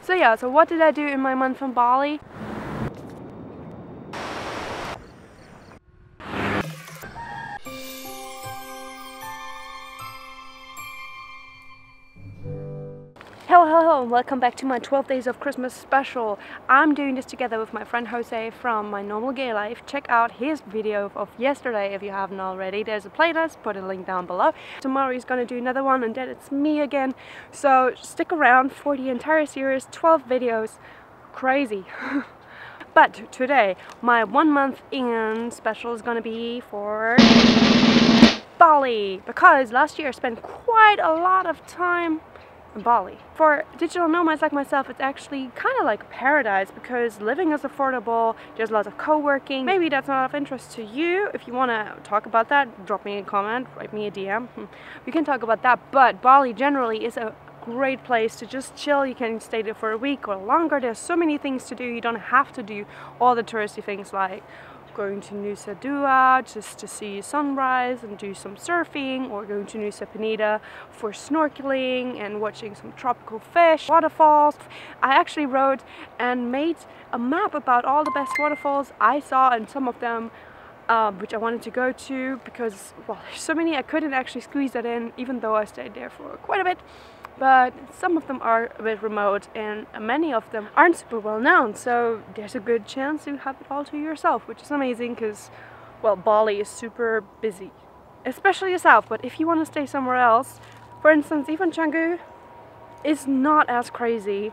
So yeah, so what did I do in my month in Bali? Hello, and welcome back to my 12 Days of Christmas special. I'm doing this together with my friend Jose from My Normal Gay Life. Check out his video of yesterday if you haven't already. There's a playlist, put a link down below. Tomorrow he's gonna do another one, and then it's me again. So stick around for the entire series, 12 videos. Crazy. But today, my 1 month in special is gonna be for Bali, because last year I spent quite a lot of time in Bali. For digital nomads like myself, it's actually kind of like paradise because living is affordable, there's lots of co-working. Maybe that's not of interest to you. If you want to talk about that, drop me a comment, write me a DM. We can talk about that, but Bali generally is a great place to just chill. You can stay there for a week or longer. There's so many things to do. You don't have to do all the touristy things like going to Nusa Dua just to see sunrise and do some surfing, or going to Nusa Penida for snorkeling and watching some tropical fish, waterfalls. I actually wrote and made a map about all the best waterfalls I saw, and some of them which I wanted to go to because, well, there's so many I couldn't actually squeeze that in, even though I stayed there for quite a bit. But some of them are a bit remote and many of them aren't super well known, so there's a good chance you have it all to yourself, which is amazing because, well, Bali is super busy, especially the south. But if you want to stay somewhere else, for instance, even Canggu is not as crazy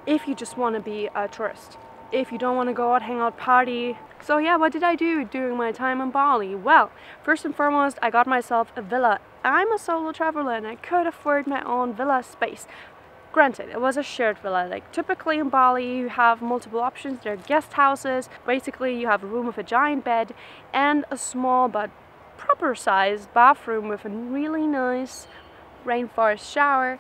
if you just want to be a tourist. If you don't want to go out, hang out, party. So yeah, what did I do during my time in Bali? Well, first and foremost, I got myself a villa. I'm a solo traveler and I could afford my own villa space. Granted, it was a shared villa. Like typically in Bali, you have multiple options. There are guest houses. Basically, you have a room with a giant bed and a small but proper sized bathroom with a really nice rainforest shower.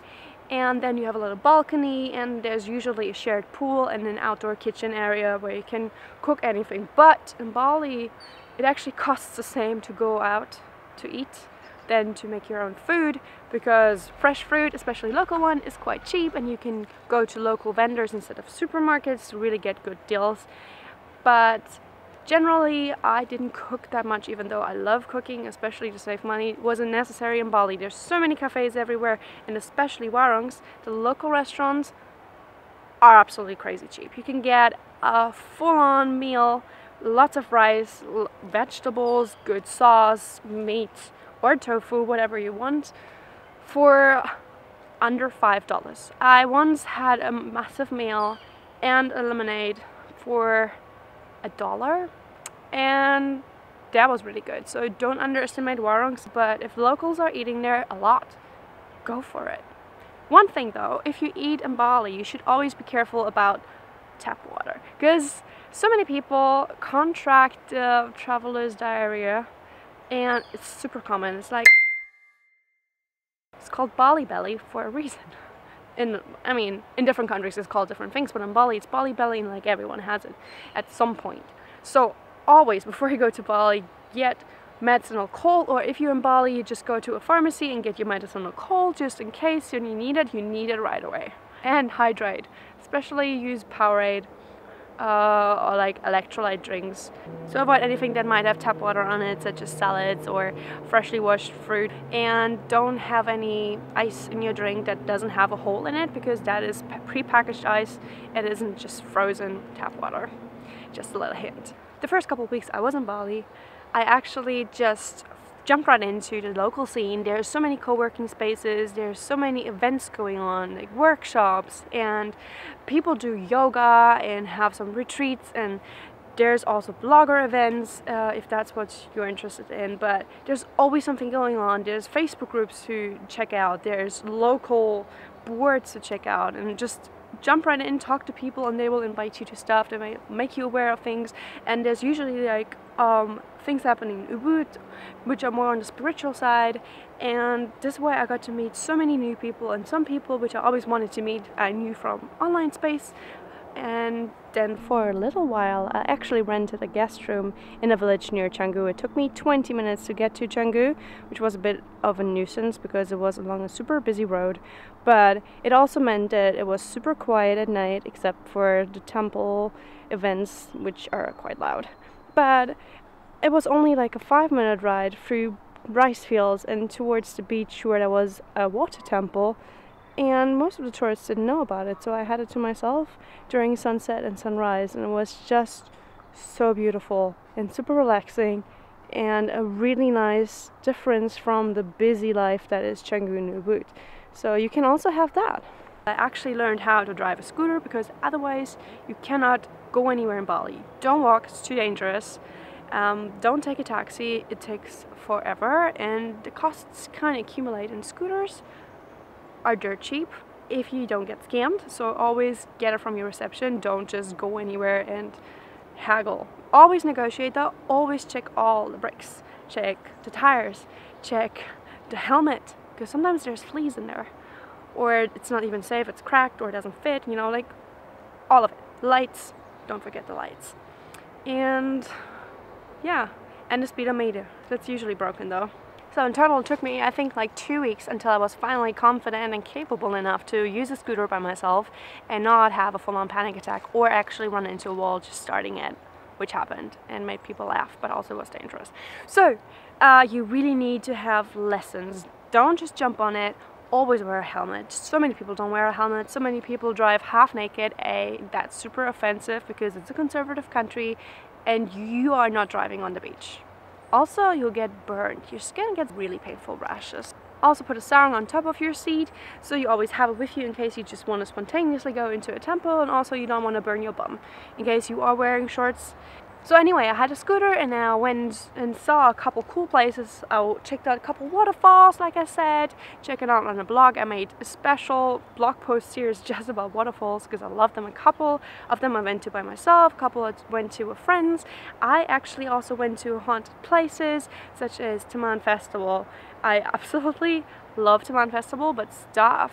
And then you have a little balcony, and there's usually a shared pool and an outdoor kitchen area where you can cook anything. But in Bali, it actually costs the same to go out to eat than to make your own food, because fresh fruit, especially local one, is quite cheap, and you can go to local vendors instead of supermarkets to really get good deals. But generally, I didn't cook that much, even though I love cooking, especially to save money. It wasn't necessary in Bali. There's so many cafes everywhere, and especially warungs. The local restaurants are absolutely crazy cheap. You can get a full-on meal, lots of rice, vegetables, good sauce, meat, or tofu, whatever you want, for under $5. I once had a massive meal and a lemonade for $1, and that was really good. So don't underestimate warungs, but if locals are eating there a lot, go for it. One thing though, if you eat in Bali, you should always be careful about tap water, because so many people contract traveler's diarrhea, and it's super common. It's called Bali belly for a reason. I mean, in different countries it's called different things, but in Bali it's Bali belly, and like everyone has it at some point. So always, before you go to Bali, get medicinal cold, or if you're in Bali, you just go to a pharmacy and get your medicinal cold just in case you need it right away. And hydrate, especially use Powerade or like electrolyte drinks. So avoid anything that might have tap water on it, such as salads or freshly washed fruit, and don't have any ice in your drink that doesn't have a hole in it, because that is pre-packaged ice. It isn't just frozen tap water. Just a little hint. The first couple of weeks I was in Bali, I actually just jumped right into the local scene. There's so many co-working spaces, there's so many events going on, like workshops, and people do yoga and have some retreats, and there's also blogger events if that's what you're interested in. But there's always something going on. There's Facebook groups to check out, there's local boards to check out, and just jump right in, talk to people, and they will invite you to stuff. They may make you aware of things, and there's usually like things happening in Ubud, which are more on the spiritual side, and this way I got to meet so many new people, and some people which I always wanted to meet I knew from online space, And then for a little while I actually rented a guest room in a village near Canggu. It took me 20 minutes to get to Canggu, which was a bit of a nuisance because it was along a super busy road, but it also meant that it was super quiet at night except for the temple events, which are quite loud. But it was only like a 5-minute ride through rice fields and towards the beach where there was a water temple. And most of the tourists didn't know about it, so I had it to myself during sunset and sunrise, and it was just so beautiful and super relaxing and a really nice difference from the busy life that is Canggu and Ubud. So you can also have that. I actually learned how to drive a scooter because otherwise you cannot go anywhere in Bali. Don't walk, it's too dangerous. Don't take a taxi, it takes forever and the costs kind of accumulate, and scooters are dirt cheap if you don't get scammed, so always get it from your reception. Don't just go anywhere and haggle. Always negotiate though, always check all the brakes, check the tires, check the helmet, because sometimes there's fleas in there, or it's not even safe, it's cracked or it doesn't fit, you know, like all of it. Lights, don't forget the lights. And yeah, and the speedometer, that's usually broken though. So in total it took me, I think, like 2 weeks until I was finally confident and capable enough to use a scooter by myself and not have a full-on panic attack or actually run into a wall just starting it, which happened and made people laugh, but also was dangerous. So you really need to have lessons. Don't just jump on it. Always wear a helmet. So many people don't wear a helmet. So many people drive half naked. That's super offensive because it's a conservative country and you are not driving on the beach. Also, you'll get burned. Your skin gets really painful rashes. Also put a sarong on top of your seat, so you always have it with you in case you just want to spontaneously go into a temple, and also you don't want to burn your bum in case you are wearing shorts. So anyway, I had a scooter and I went and saw a couple cool places. I checked out a couple waterfalls, like I said. Check it out on a blog. I made a special blog post series just about waterfalls because I love them. A couple of them I went to by myself, a couple I went to with friends. I actually also went to haunted places such as Taman Festival. I absolutely love Taman Festival, but stuff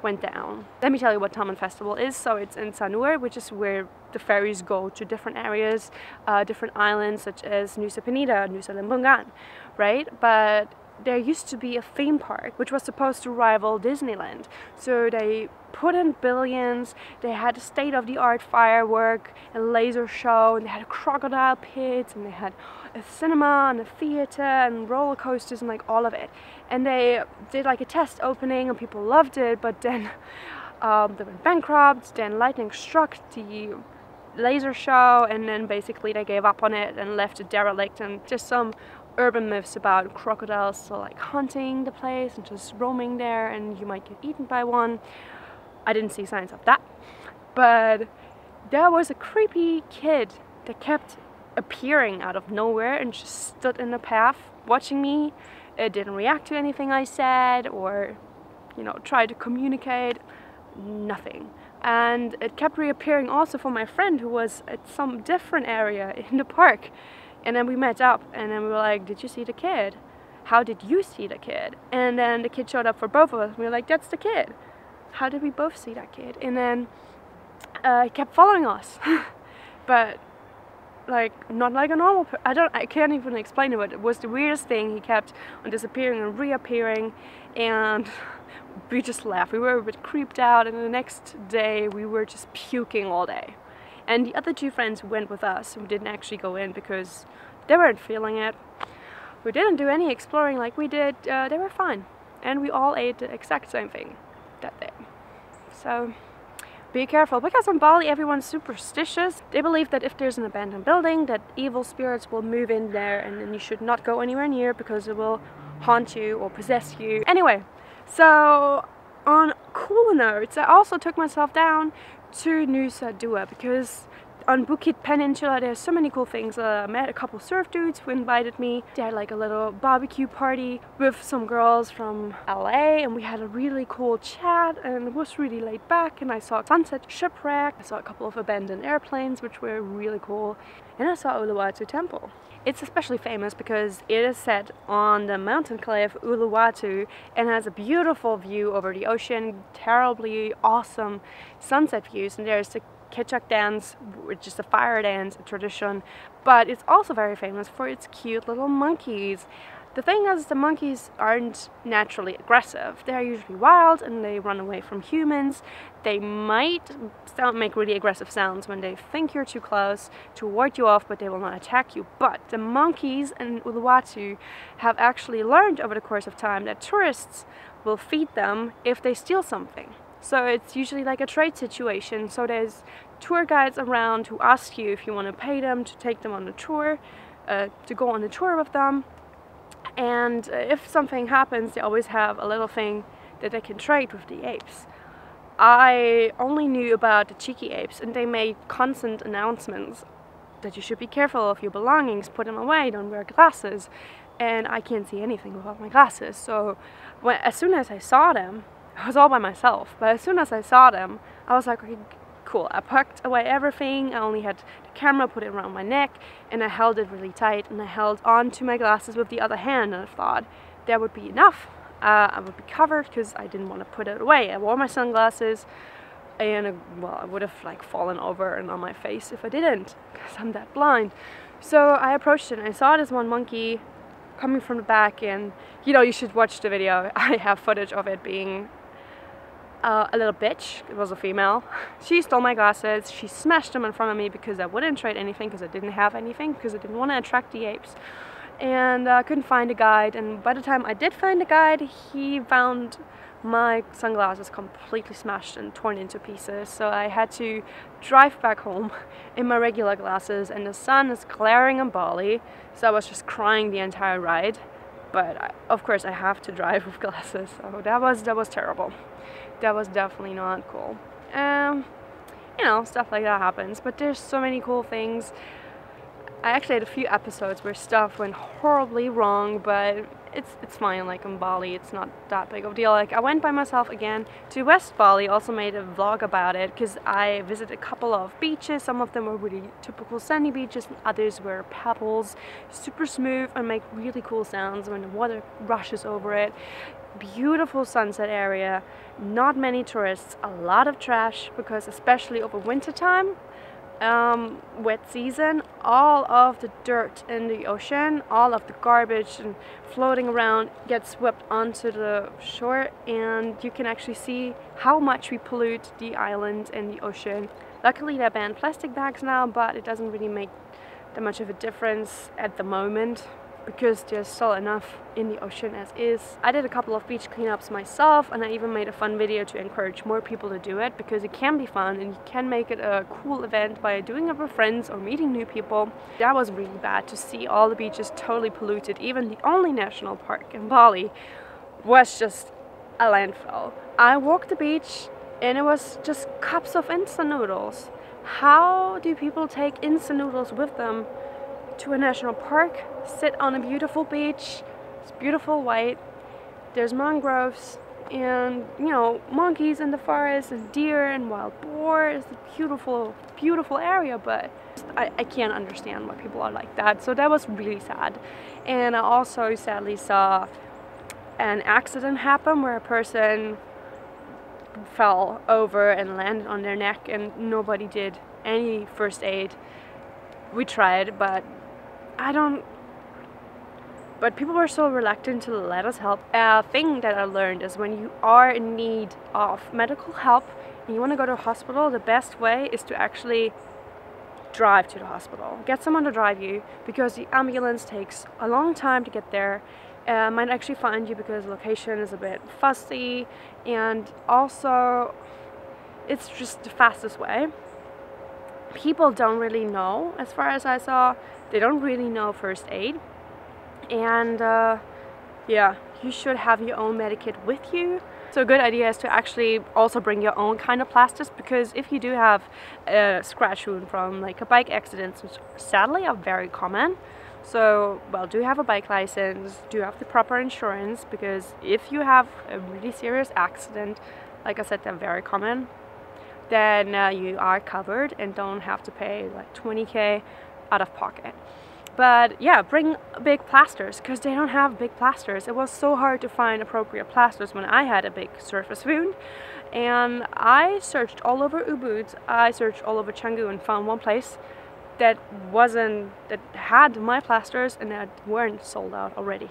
went down. Let me tell you what Taman Festival is. So it's in Sanur, which is where the ferries go to different areas, different islands such as Nusa Penida, Nusa Lembongan, right? But there used to be a theme park which was supposed to rival Disneyland. So they put in billions, they had a state-of-the-art firework and laser show, and they had crocodile pits, and they had a cinema and a theater and roller coasters and like all of it. And they did like a test opening and people loved it, but then they went bankrupt, then lightning struck the laser show, and then basically they gave up on it and left it derelict, and just some urban myths about crocodiles still like hunting the place and just roaming there and you might get eaten by one. I didn't see signs of that, but there was a creepy kid that kept appearing out of nowhere and just stood in the path watching me. It didn't react to anything I said or, you know, try to communicate. Nothing. And it kept reappearing also for my friend who was at some different area in the park. And then we met up and then we were like, did you see the kid? How did you see the kid? And then the kid showed up for both of us. We were like, that's the kid. How did we both see that kid? And then he kept following us. But like not like a normal I can't even explain it, but it was the weirdest thing. He kept on disappearing and reappearing, and we just laughed. We were a bit creeped out, and the next day we were just puking all day. And the other two friends who went with us, who didn't actually go in because they weren't feeling it, who didn't do any exploring like we did, they were fine. And we all ate the exact same thing that day. So be careful, because on Bali everyone's superstitious. They believe that if there's an abandoned building, that evil spirits will move in there, and then you should not go anywhere near because it will haunt you or possess you. Anyway, so on cooler notes, I also took myself down to Nusa Dua because on Bukit Peninsula there's so many cool things. I met a couple surf dudes who invited me. They had like a little barbecue party with some girls from LA, and we had a really cool chat and it was really laid back, and I saw a sunset shipwreck. I saw a couple of abandoned airplanes which were really cool, and I saw Uluwatu Temple. It's especially famous because it is set on the mountain cliff Uluwatu and has a beautiful view over the ocean, terribly awesome sunset views. Watu's, and there's the Kechak dance, which is a fire dance, a tradition, but it's also very famous for its cute little monkeys. The thing is, the monkeys aren't naturally aggressive. They're usually wild and they run away from humans. They might make really aggressive sounds when they think you're too close to ward you off, but they will not attack you. But the monkeys in Uluwatu have actually learned over the course of time that tourists will feed them if they steal something. So it's usually like a trade situation. So there's tour guides around who ask you if you want to pay them to take them on a tour, to go on a tour with them. And if something happens, they always have a little thing that they can trade with the apes. I only knew about the cheeky apes, and they made constant announcements that you should be careful of your belongings, put them away, don't wear glasses. And I can't see anything without my glasses. So as soon as I saw them, I was all by myself, but as soon as I saw them, I was like, okay, cool. I packed away everything. I only had the camera, put it around my neck, and I held it really tight, and I held on to my glasses with the other hand, and I thought that would be enough. I would be covered because I didn't want to put it away. I wore my sunglasses, and well, I would have like fallen over and on my face if I didn't, because I'm that blind. So I approached it, and I saw this one monkey coming from the back, and you know, you should watch the video. I have footage of it being a little bitch. It was a female. She stole my glasses. She smashed them in front of me because I wouldn't trade anything, because I didn't have anything, because I didn't want to attract the apes. And I couldn't find a guide, and by the time I did find a guide, he found my sunglasses completely smashed and torn into pieces. So I had to drive back home in my regular glasses, and the sun is glaring in Bali, so I was just crying the entire ride. But of course I have to drive with glasses, so that was terrible. That was definitely not cool. You know, stuff like that happens, but there's so many cool things. I actually had a few episodes where stuff went horribly wrong, but it's fine. Like in Bali, it's not that big of a deal. Like I went by myself again to West Bali, also made a vlog about it, because I visited a couple of beaches. Some of them were really typical sandy beaches, and others were pebbles, super smooth and make really cool sounds when the water rushes over it. Beautiful sunset area, not many tourists, a lot of trash, because especially over winter time, wet season, all of the dirt in the ocean, all of the garbage and floating around gets swept onto the shore, and you can actually see how much we pollute the island and the ocean. Luckily they banned plastic bags now, but it doesn't really make that much of a difference at the moment, because there's still enough in the ocean as is. I did a couple of beach cleanups myself, and I even made a fun video to encourage more people to do it, because it can be fun and you can make it a cool event by doing it with friends or meeting new people. That was really bad to see all the beaches totally polluted. Even the only national park in Bali was just a landfill. I walked the beach and it was just cups of instant noodles. How do people take instant noodles with them to a national park, sit on a beautiful beach? It's beautiful white, there's mangroves, and you know, monkeys in the forest, and deer and wild boar. It's a beautiful, beautiful area, but I can't understand why people are like that. So that was really sad. And I also sadly saw an accident happen where a person fell over and landed on their neck, and nobody did any first aid. We tried, but people were so reluctant to let us help. A thing that I learned is when you are in need of medical help and you want to go to a hospital, the best way is to actually drive to the hospital. Get someone to drive you, because the ambulance takes a long time to get there. Might actually find you because the location is a bit fussy, and also it's just the fastest way. People don't really know, as far as I saw, they don't really know first aid. And yeah, you should have your own medikit with you. So a good idea is to actually also bring your own kind of plasters, because if you do have a scratch wound from like a bike accident, which sadly are very common, so well, do have a bike license, do have the proper insurance, because if you have a really serious accident, like I said, they're very common, then you are covered and don't have to pay like 20K out of pocket. But yeah, bring big plasters, because they don't have big plasters. It was so hard to find appropriate plasters when I had a big surface wound, And I searched all over Ubud, I searched all over Canggu and found one place that had my plasters and that weren't sold out already.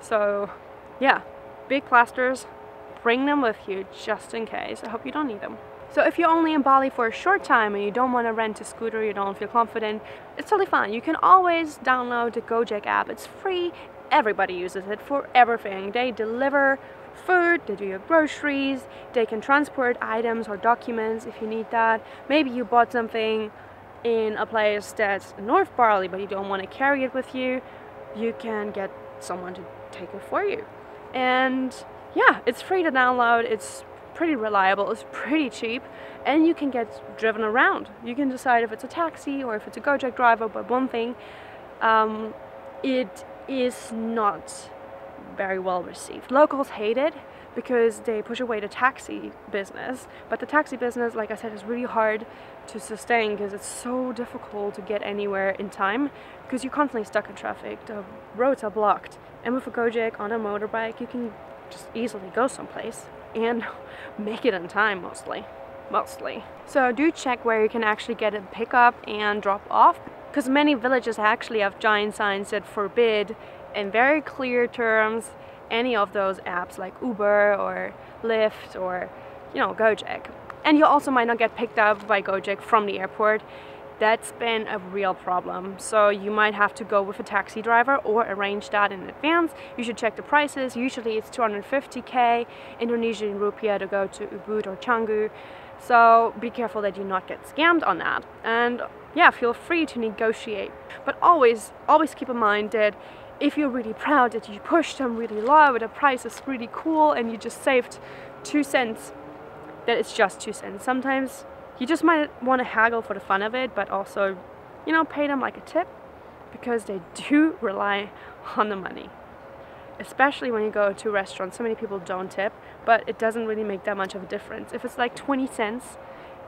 So yeah, big plasters, bring them with you just in case. I hope you don't need them. So if you're only in Bali for a short time and you don't want to rent a scooter, you don't feel confident, it's totally fine. You can always download the Gojek app. It's free. Everybody uses it for everything. They deliver food, they do your groceries, they can transport items or documents if you need that. Maybe you bought something in a place that's in North Bali but you don't want to carry it with you, you can get someone to take it for you. And yeah, it's free to download, it's pretty reliable, it's pretty cheap, and you can get driven around. You can decide if it's a taxi or if it's a Gojek driver, but one thing, it is not very well received. Locals hate it because they push away the taxi business, but the taxi business, like I said, is really hard to sustain because it's so difficult to get anywhere in time because you're constantly stuck in traffic, the roads are blocked, and with a Gojek on a motorbike you can just easily go someplace and make it in time mostly. So do check where you can actually get a pickup and drop off, because many villages actually have giant signs that forbid in very clear terms any of those apps like Uber or Lyft or, you know, Gojek. And you also might not get picked up by Gojek from the airport. That's been a real problem. So you might have to go with a taxi driver or arrange that in advance. You should check the prices. Usually it's 250k Indonesian rupiah to go to Ubud or Canggu. So be careful that you not get scammed on that. And yeah, feel free to negotiate. But always keep in mind that if you're really proud that you pushed them really low, the price is really cool and you just saved 2 cents, that it's just 2 cents. Sometimes you just might want to haggle for the fun of it, but also, you know, pay them like a tip because they do rely on the money. Especially when you go to restaurants, so many people don't tip, but it doesn't really make that much of a difference. If it's like 20 cents,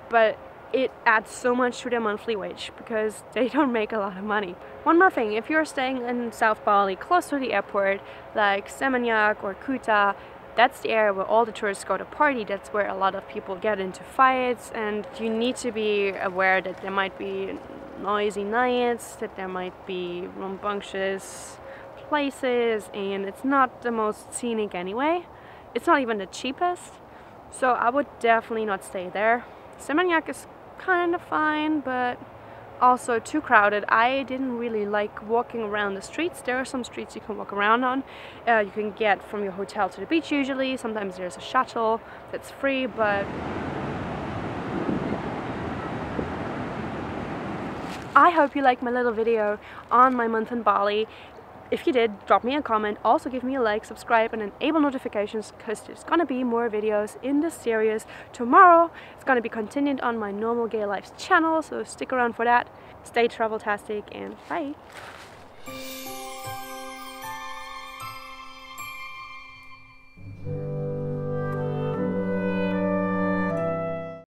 but it adds so much to their monthly wage because they don't make a lot of money. One more thing, if you're staying in South Bali, close to the airport, like Seminyak or Kuta, that's the area where all the tourists go to party. That's where a lot of people get into fights, and you need to be aware that there might be noisy nights, that there might be rambunctious places, and it's not the most scenic anyway. It's not even the cheapest, so I would definitely not stay there. Seminyak is kind of fine, but also too crowded. I didn't really like walking around the streets. There are some streets you can walk around on. You can get from your hotel to the beach usually. Sometimes there's a shuttle that's free, but I hope you liked my little video on my month in Bali. If you did, drop me a comment, also give me a like, subscribe and enable notifications because there's gonna be more videos in this series. Tomorrow it's gonna be continued on my Normal Gay Lives channel, so stick around for that. Stay travel-tastic and bye!